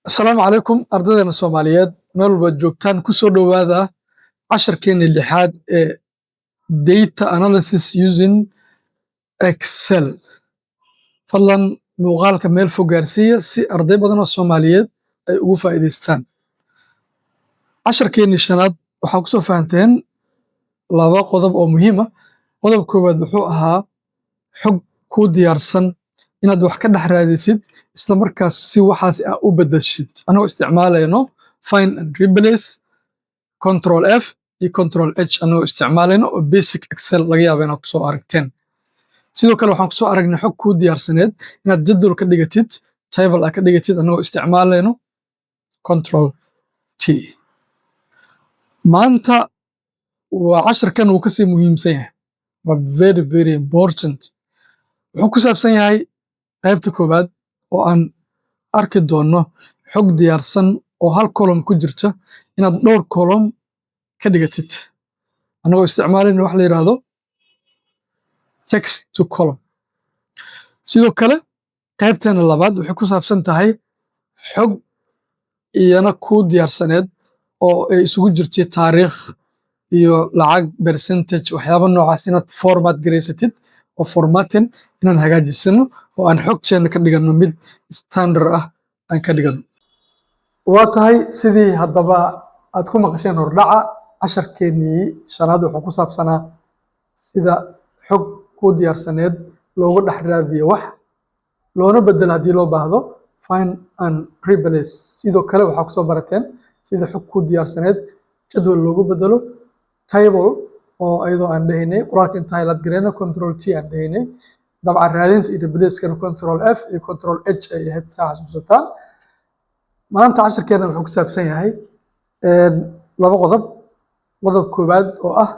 asalaamu calaykum ardaydeena soomaaliyeed meel walbaad joogtaan ku soo dhowaada casharkeena lixaad ee data analysis using excel fadlan muuqaalka meel fog gaarsiiya si arday badan oo soomaaliyeed ay ugu faa'iidaystaan casharkeennii shanaad waxaa ku soo fahanteen laba qodob oo muhiima qodob koowaad wuxuu ahaa xog kuu diyaarsan inaad wax ka dhex raadisid isla markaas si waxaas u bedeshid anagoo isticmaalayno find and replace control F iyo control H anagoo isticmaalayno oo basic excel laga yaaba inaad kusoo aragteen sidoo kale waxaan kusoo aragnay xog kuu diyaarsaneed inaad jadwal ka dhigatid table ka dhigatid anagoo isticmaalayno control T maanta waa casharkan uu kasii muhiimsan yahay waa very important wuxuu ku saabsan yahay qaybta koowaad oo aan arki doono xog diyaarsan oo hal column ku jirta inaad dhowr column ka dhigatid anagoo isticmaalayna wax la yiraahdo text to column sidoo kale qaybteena labaad waxay ku saabsan tahay xog iyana ku diyaarsaneed oo ay isugu jirtay taariikh iyo lacag percentage waxyaabo noocaas inaad format gareysatid oo formatting inaan hagaajisano oo aan xogteena ka dhigano mid standard ah aan ka dhigano waa tahay sidii haddaba aad ku maqasheen hordhaca casharkeennii shanaad wuxuu ku saabsanaa sida xog ku diyaarsaneed loogu dhex raadiyo wax loona bedelo haddii loo baahdo find and replace sidoo kale waxaa kusoo barateen sida xog ku diyaarsaneed jadwal loogu bedelo table oo ayadoo aan dhahaynay qoraalka inta highlight gareyna control T aan dhahaynay dabcan raadinta iyo replace-kana control F iyo control H ay ahayd saa xasuusataan maanta casharkeena wuxuu ku saabsan yahay laba qodob qodob koowaad oo ah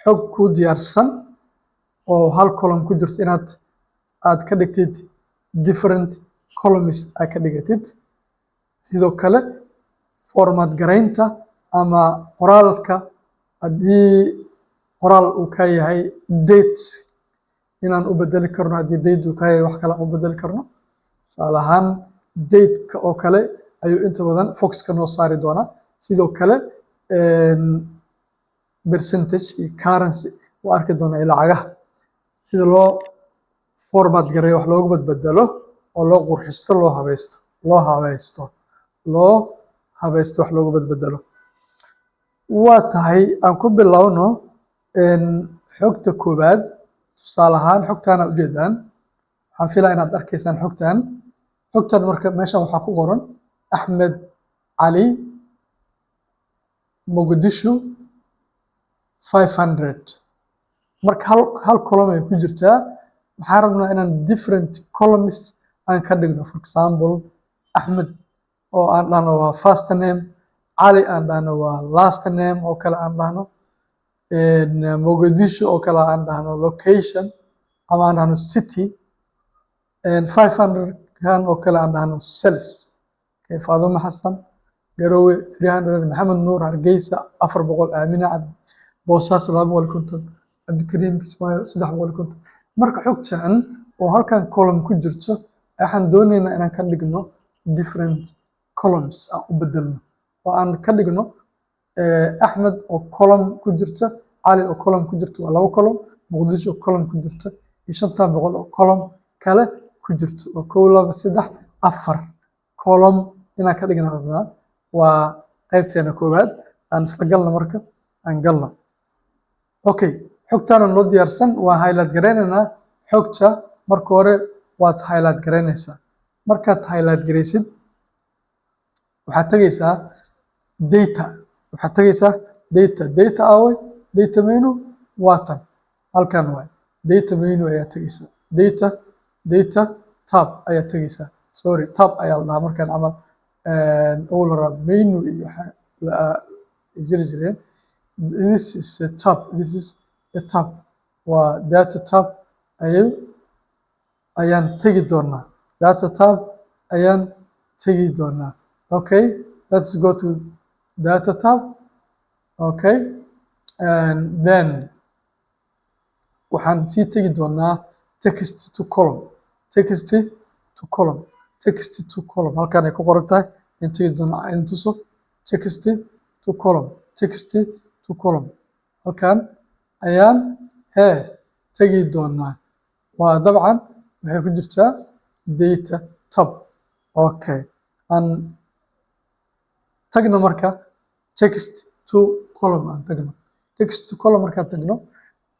xog ku diyaarsan oo hal column ku jirto inaad ka dhigtid different columns aad ka dhigatid sidoo kale format gareynta ama qoraalka haddii qoraal uu ka yahay date inaan u bedeli karno haddii date uu ka yahay wax kale aan u bedeli karno tusaale ahaan date-ka oo kale ayuu inta badan foxka noo saari doonaa sidoo kale percentage iyo currency u arki doonaa iyo lacagaha sida loo format gareeyo wax loogu badbedelo oo loo qurxisto loo habaysto wax loogu badbedelo waa tahay aan ku bilowno xogta koowaad tusaale ahaan xogtaana ujeedaan waxaan filaa inaad arkaysaan xogtan marka meeshan waxaa ku qoran Axmed Cali Mogadishu 500 marka hal column ay ku jirtaa waxaan rabnaa inaan different columns aan ka dhigno for example Axmed oo aan dhahno waa first name Cali aan dhahno waa last name oo kale aan dhahno Mogadishu oo kale aan dhahno location ama aan dhahno city 500 kan oo kale aan dhahno sales Faaduma Xasan Garowe 300 Maxamed Nuur Hargeysa 400 Aamina Boosaaso 250 Cabdikariim Kismaayo 350 marka xogtan oo halkan column ku jirto waxaan doonaynaa inaan ka dhigno different columns aan u bedelno oo aan ka dhigno Axmed oo column ku jirta Cali oo column ku jirta waa laba column Mogadishu oo column ku jirta iyo 500 oo column kale ku jirta oo 1 2 3 4 column inaan ka dhigno rabnaa waa qaybteena koowaad aan isla galno marka aan galno okay xogtaana noo diyaarsan waa highlight gareynaynaa xogta marka hore waad highlight gareynaysaa markaad highlight gareysid waxaad tagaysaa data away data menu waatan halkan waay data menu ayaa tagaysaa data tab ayaa tagaysaa sorry tab ayaa la dhahaa markaan camal olara menu iyo jiri jireen this is a tab waa data tab ayaan tegi doonaa data tab ayaan tegi doonaa okay let's go to data tab okay and then waxaan sii tegi doonaa text to column halkan ay ku qoran tahay inta doona inta soo text to column text to column halkan ayaan tagi doonaa waa dabcan waxay ku jirtaa data tab okay aan tagno marka text to column aan tagno text to column marka tagno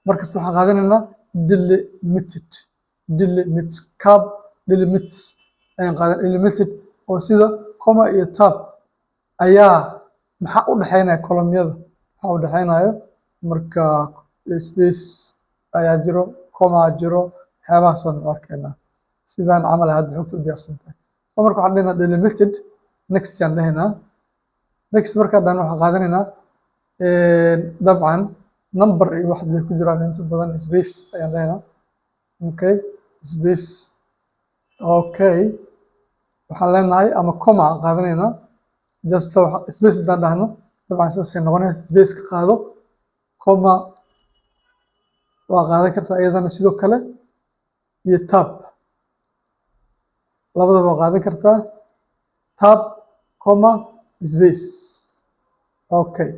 markasta waxaan qaadanaynaa delimited cap delimits ayaan qaadan delimited oo sida comma iyo tab ayaa maxaa u dhaxaynaya column-yada maxaa u dhaxaynayo marka space ayaa jiro comma jiro waxyaabahaas waan arkaynaa sidaan camal hadda xogta u diyaarsantahay oo marka waxaan dhahaynaa delimited next yaan dhahaynaa next marka dhan waxaan qaadanaynaa dabcan number iyo wax ku jiraan inta badan space ayaan dhahaynaa okay space okay waxaan leenahay ama comma aan qaadanaynaa just space haddaan dhahno dabcan sidaasay noqonaysa space ka qaado comma waa qaadan kartaa iyadana sidoo kale iyo tab labadaba waa qaadan kartaa tab comma space okay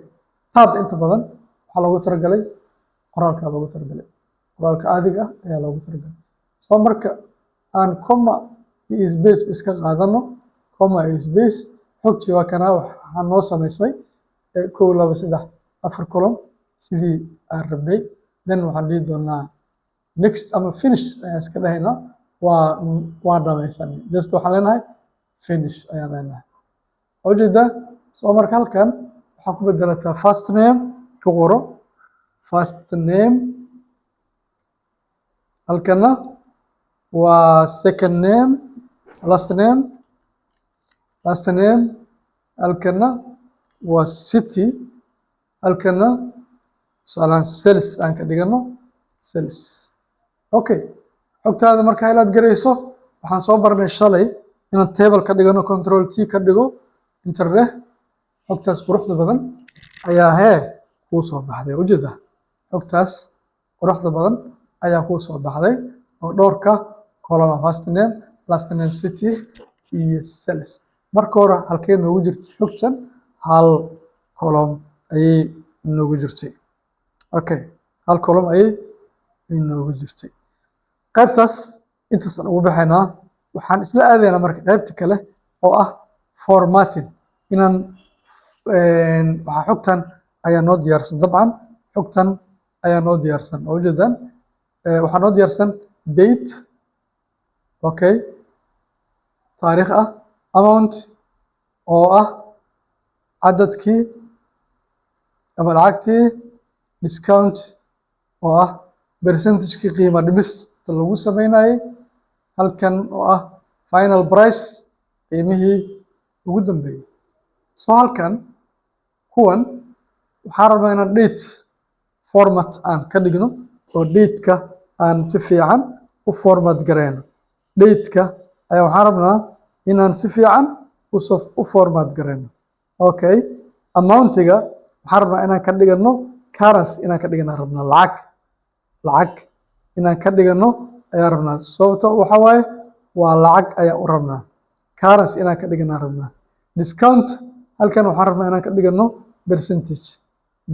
tab inta badan waxaa loogu talagalay qoraalka loogu talagalay qoraalka caadiga ah ayaa loogu talagalay soo marka aan comma iyo space iska qaadano comma iyo space xogtii waa kana waxaa noo samaysmay 1 2 3 4 column sidii aan rabnay then waxaan dhihi doonaa next ama finish ayaan iska dhahaynaa waa dhamaysanay just waxaan leenahay finish ayaan leenahay ujeeda soo marka halkan waxaa ku bedelataa first name ku qoro first name halkana waa second name last name halkana waa city halkana su'aalan sales aan ka dhigano sales okay xogtaada marka ilaad garayso waxaan soo barnay shalay inaan table ka dhigano control T ka dhigo enter xogtaas quruxda badan ayaa kuu soo baxday ujeeda xogtaas quruxda badan ayaa kuu soo baxday oo dhowrka column first name last name city iyo sales marka hore halkee noogu jirtay xogtan hal column ayay noogu jirtay okay hal column ayay noogu jirtay qaybtaas intaas ugu baxaynaa waxaan isla aadaynaa marka qaybta kale oo ah formatting inaan waxa xogtan ayaa noo diyaarsan dabcan xogtan ayaa noo diyaarsan oo ujeedaan waxaa noo diyaarsan date okay taariikh ah amount oo ah cadadkii ama lacagtii discount oo ah percentage-kii qiimo dhimista lagu sameynayay halkan oo ah final price qiimihii ugu dambeeyay soo halkan kuwan waxaan rabnaa inaan date format aan ka dhigno oo date-ka aan si fiican u format gareyno date-ka ayaa waxaan rabnaa inaan si fiican u format gareyno okay amount-iga waxaan rabnaa inaan ka dhigano currency inaan ka dhigana rabnaa lacag inaan ka dhigano ayaa rabnaa sababta waxa waaye waa lacag ayaa u rabnaa currency inaan ka dhigana rabnaa discount halkan waxaan rabnaa inaan ka dhigano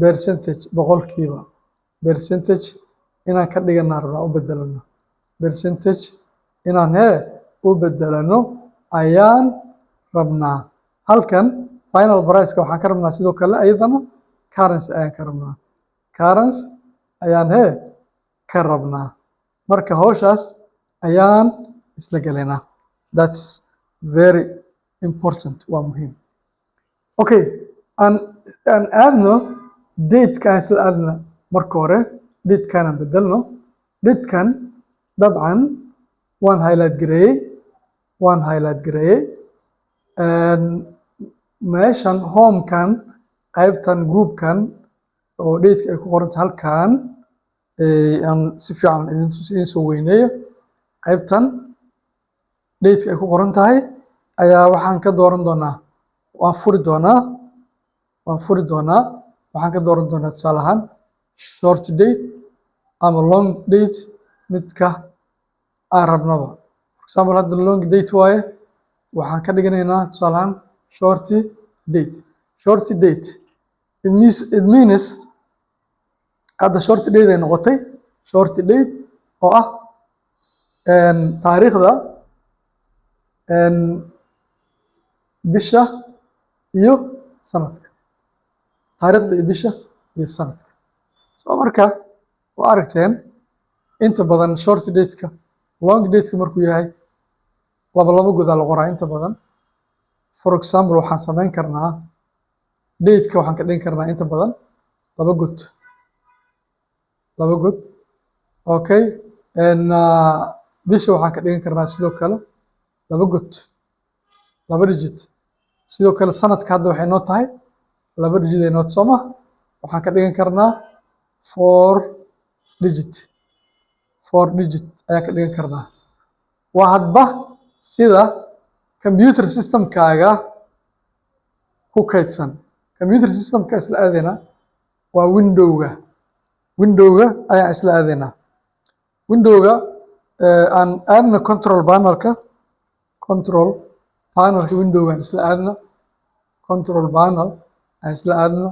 percentage boqolkiiba percentage inaan ka dhigana rabnaa u bedelano percentage inaan u bedelano ayaan rabnaa halkan final price-ka waxaan ka rabnaa sidoo kale ayadana currency ayaan ka rabnaa currency ayaan ka rabnaa marka hawshaas ayaan isla galaynaa that's very important waa muhiim okay aan aadno date-ka aan isla aadna marka hore date-kan aan bedelno date-kan dabcan waan highlight gareeyey meeshan home-kan qaybtan group-kan oo date-ka ay ku qoranta halkan aan si fiican idin soo weyneeyo qaybtan date-ka ay ku qoran tahay ayaa waxaan ka dooran doonaa waan furi doonaa waxaan ka dooran doonaa tusaale ahaan short date ama long date midka aan rabnaba for example hadda long date waaye waxaan ka dhiganaynaa tusaale ahaan short date. Short date it means hadda short date ay noqotay short date oo ah taariikhda bisha iyo sanadka. taariikhda iyo bisha iyo sanadka. soo marka waa aragteen inta badan short date-ka long date-ka markuu yahay laba godaa la qoraa inta badan. For example waxaan samayn karnaa date-ka waxaan ka dhigin karnaa inta badan laba god. Okay, bisha waxaan ka dhigan karnaa sidoo kale laba god, laba digit. sidoo kale sanadka hadda waxay noo tahay laba digit ay noo soo ma waxaan ka dhigan karnaa 4 digit ayaa ka dhigan karnaa. waa hadba sida computer system-kaaga ku kaydsan. computer system-ka isla aadayna waa window-ga ayaan isla aadaynaa. window-ga aan aadna control panel-ka window-gaan isla aadna. control panel aan isla aadna.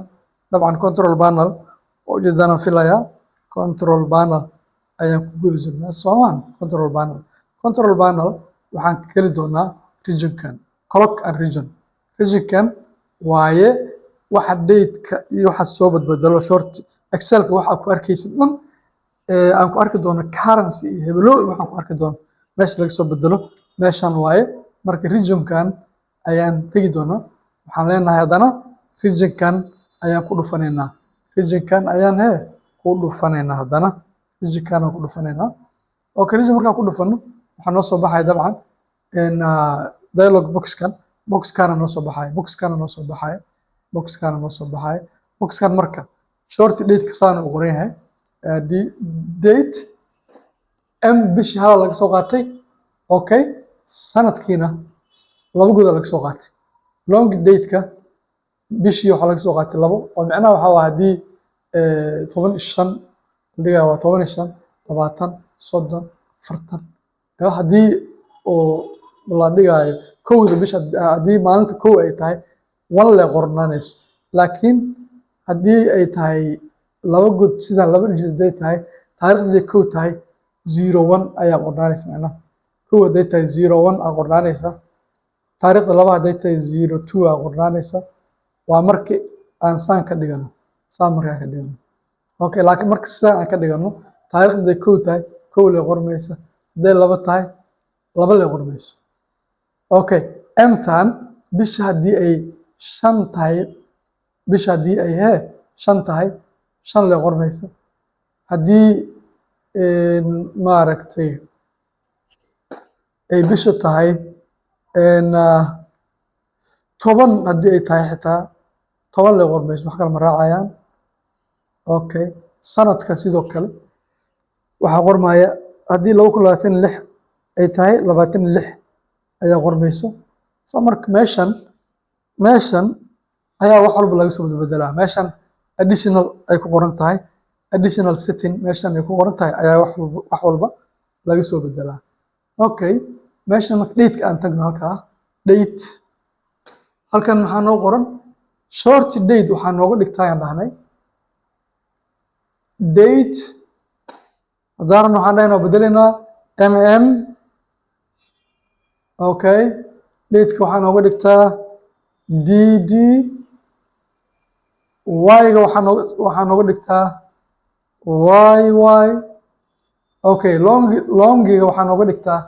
dabcan control panel oo ujeedaan filayaa control panel ayaan ku guda jirnaa soomaan. control panel waxaan ka heli doonaa regionkan clock and regionkan waaye waxa date-ka iyo waxa soo badbedelo short excelka waxaa ku arkaysid dhan aan ku arki doono currency iyo hebelo waxaan ku arki doono meesha laga soo bedelo meeshan waaye. marka regionkan ayaan tegi doonaa. waxaan leenahay haddana regionkan ayaan ku dhufanaynaa. haddana regionkan aan ku dhufanaynaa. okay, region markaan ku dhufano waxaa noo soo baxaya dabcan dialog boxkana noo soo baxaya. boxkan marka short date-ka saan u qoran yahay date bishii hala laga soo qaatay. okay, sanadkiina laba goda laga soo qaatay. long date-ka bishii waxaa laga soo qaatay labo oo macnaha waxaa waa haddii 15 dhigaa waa 15 20 30 40 haddii oo la dhigaayo kowda bisha haddii maalinta kow ay tahay 1 le qornaanayso. laakiin haddii ay tahay laba god sida laba digit haday tahay taariikhday kow tahay 01 ayaa qornaanaysa. macnaha kow haday tahay 01 aa qornaanaysa. taariikhda laba haday tahay 02 aa qornaanaysa. waa markii aan saan ka dhigano markaan ka dhigano. okay, laakiin marka sidaan aan ka dhigano taariikhday kow tahay kow le qormaysa. haday laba tahay laba le qormayso. okay, tan bisha haddii ay 5 tahay shan le qormaysa. haddii maaragtay ay bisha tahay 10 haddii ay tahay xitaa 10 le qormayso. wax kale ma raacayaan. okay, sanadka sidoo kale waxaa qormaya haddii 2026 ay tahay 26 ayaa qormayso. soo marka meeshan ayaa wax walba laga soo bedelaa. meeshan additional ay ku qoran tahay additional setting meeshan ay ku qoran tahay ayaa wax walba laga soo bedelaa. okay, meeshan marka date-ka aan tagno halkaa date halkan maxaa noo qoran short date waxaa nooga dhigtaa ayaan dhahnay date haddaanan waxaan dhahaynaa bedelaynaa okay, date-ka waxaa nooga dhigtaa dd y-ga waxaa nooga dhigtaa yy. okay, longiga waxaa nooga dhigtaa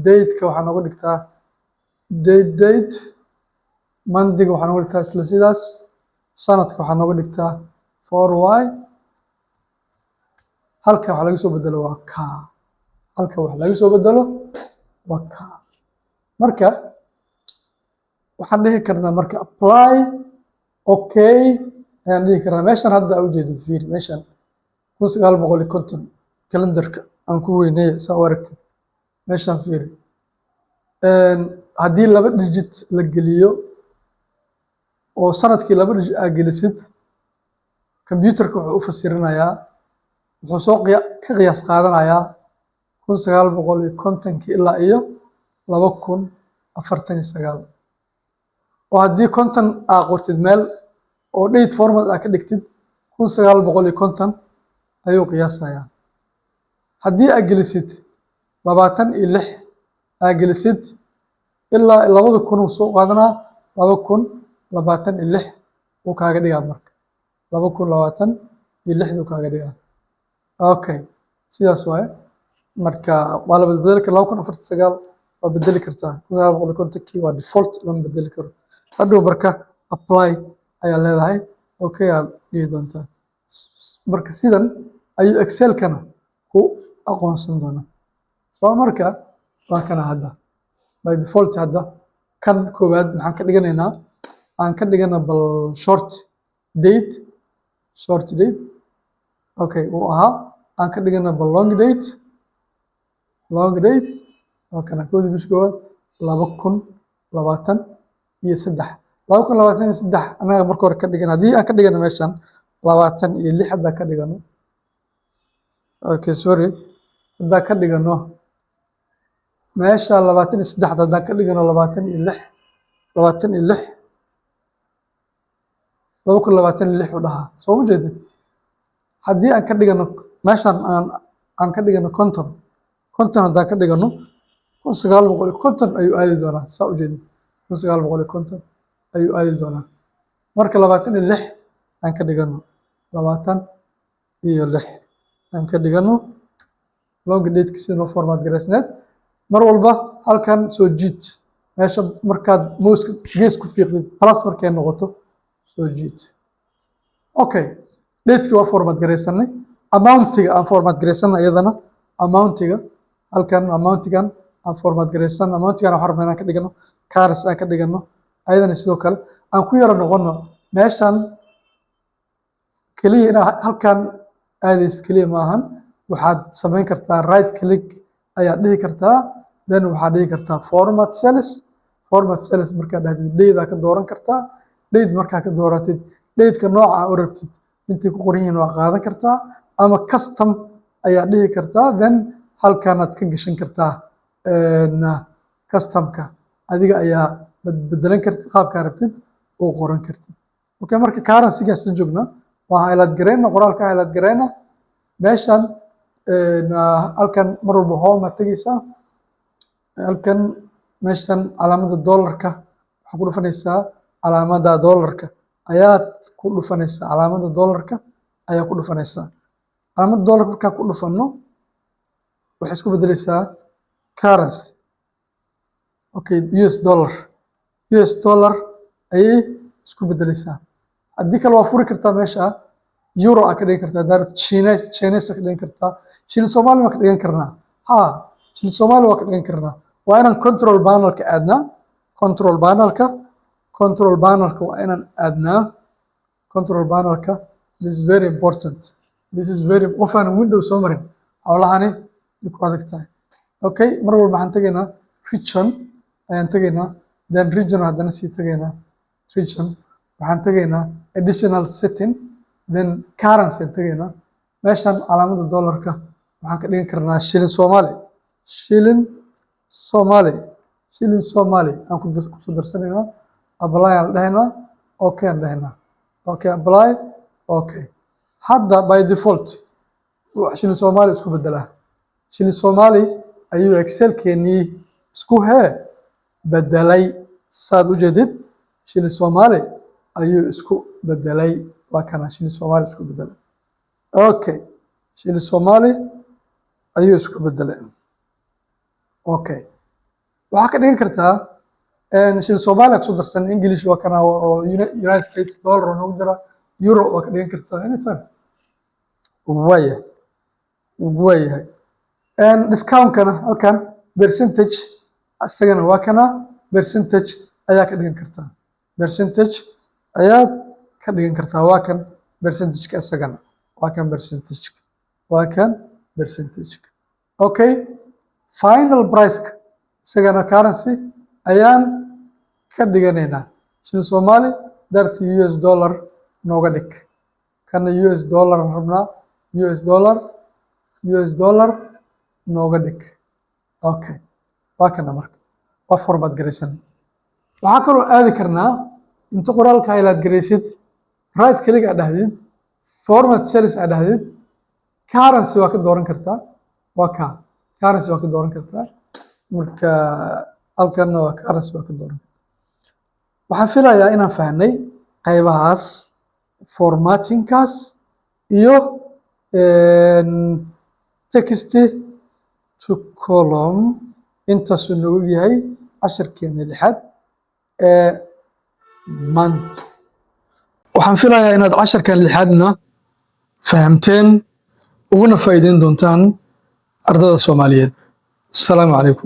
date-ka waxaa nooga dhigtaa date mondiga waxaa nooga dhigtaa isla sidaas. sanadka waxaa nooga dhigtaa 4y. halka wax laga soo bedelo waa marka waxaan dhihi karnaa marka apply okay ayaan dhihi karnaa. meeshan hadda ujeedid fiiri meeshan 1950 calendarka aan ku weynay saa u aragtay meeshan fiiri haddii laba digit la geliyo oo sanadkii laba digit aa gelisid computerka wuxuu u fasirinayaa wuxuu soo ka qiyaas qaadanayaa 1950 ilaa iyo 2049 وهدي كونتن قرتد ميل oo date format ka dhigtid 1950 ayuu qiyaasayaa haddii aad gelisid 26 aad gelisid ilaa 2000 soo qaadanaa 2026 uu kaaga dhigaa marka 2026 uu kaaga dhigaa okay sidaas waaye marka waa la bedeli karaa 2049 waa bedeli kartaa 1950 waa default lama bedeli karo hadhow marka apply ayaa leedahay okay aad dhihi doontaa marka sidan ayuu excelkana ku aqoonsan doonaa soo marka waa kana hadda by default hadda kan koowaad maxaan ka dhiganaynaa aan ka dhigana bal short date okay uu ahaa aan ka dhigana bal long date waa kana koodi bisha koowaad 2023 anaga marka hore ka dhigan haddii aan ka dhigano meeshan 26 hadda ka dhigano okay sorry hadda ka dhigano meesha 23 hadda ka dhigano 26 2026 u dhahaa soo ma jeedin haddii aan ka dhigano meeshan aan ka dhigano konton hadda ka dhigano 1950 ayuu aadi doonaa saa u jeedin 1950 ayuu aadi doonaa marka 26 aan ka dhigano 26 aan ka dhigano long date si loo format gareysneed mar walba halkan soo jiid meesha markaad mouse gees ku fiiqdid plus markay noqoto soo jiid okay date waa format gareysanay amountiga aan format gareysanay iyadana amountiga halkan amountigan aan format gareysan amountigan waxaan rabnaa inaan ka dhigano currency aan ka dhigano ayadana sidoo kale aan ku yara noqono meeshan kaliya inaa halkan aadays kaliya maahan waxaad samayn kartaa right click ayaad dhihi kartaa then waxaad dhihi kartaa format cells markaad dhahdid date ka dooran kartaa date markaa ka dooratid date-ka nooca u rabtid intii ku qoran yihiin waa qaadan kartaa ama custom ayaad dhihi kartaa then halkanaad ka gashan kartaa customka adiga ayaa bedelan kartid qaabkaa rabtid oo qoran kartid okay marka currency-gaas la joogna waa highlight gareyna qoraalka highlight gareyna meeshan halkan mar walba home aad tegeysaa halkan meeshan calaamada dollarka waxaa ku dhufanaysaa calaamada dollarka ayaad ku dhufanaysaa calaamada dollarka ayaa ku dhufanaysaa calaamada dollarka markaa ku dhufano waxay isku bedeleysaa currency okay US dollar ayay isku bedeleysaa haddii kale waa furi kartaa meesha euro aa ka dhigan kartaa daar Chinese ka dhigan kartaa shilin Soomaali waa ka dhigan karnaa shilin Soomaali waa ka dhigan karnaa waa inaan control panelka aadnaa control panelka waa inaan aadnaa control panelka this is very important qofaan windows soo marin howlahani ku adag tahay okay mar walba waxaan tegaynaa region ayaan tegaynaa then region haddana sii tegaynaa region waxaan tegaynaa additional setting then currency aan tegaynaa meeshan calaamada dollarka waxaan ka dhigan karnaa shilin Soomaali aan ku soo darsanaynaa apply aan dhahaynaa okay aan dhahaynaa okay apply okay hadda by default shilin Soomaali isku bedelaa shilin Soomaali ayuu excelkeenii isku bedelay saad u jeedid shilin Soomaali ayuu isku bedelay waa kana shilin Soomaali isku bedelay okay shilin Soomaali ayuu isku bedelay okay waxaa ka dhigan kartaa shilin Soomaali ku soo darsan English waa kana oo United States dollar oo nagu jira euro waa ka dhigan kartaa anytime waayahay discount-kana halkan percentage isagana waa kana percentage ayaa ka dhigan kartaa waa kan percentage-ka isagana waa kan percentage okay final price-ka isagana currency ayaan ka dhiganaynaa shilin Soomaali dartii US dollar nooga dhig kana US dollar rabnaa US dollar nooga dhig okay waa kana marka waa format garaysan waxaa kaloo aadi karnaa inta qoraalka highlight garaysid right click aad dhahdid format cells aad dhahdid currency waa ka dooran kartaa waa ka currency waa ka dooran kartaa marka halkanna waa currency waa ka dooran kartaa waxaan filayaa inaan fahnay qaybahaas formattingkaas iyo text to column intaasuu noogu yahay casharkeena lixaad ee maanta waxaan filayaa inaad casharkan lixaadna fahamteen uguna faa'iideyn doontaan ardada Soomaaliyeed. Assalaamu calaykum.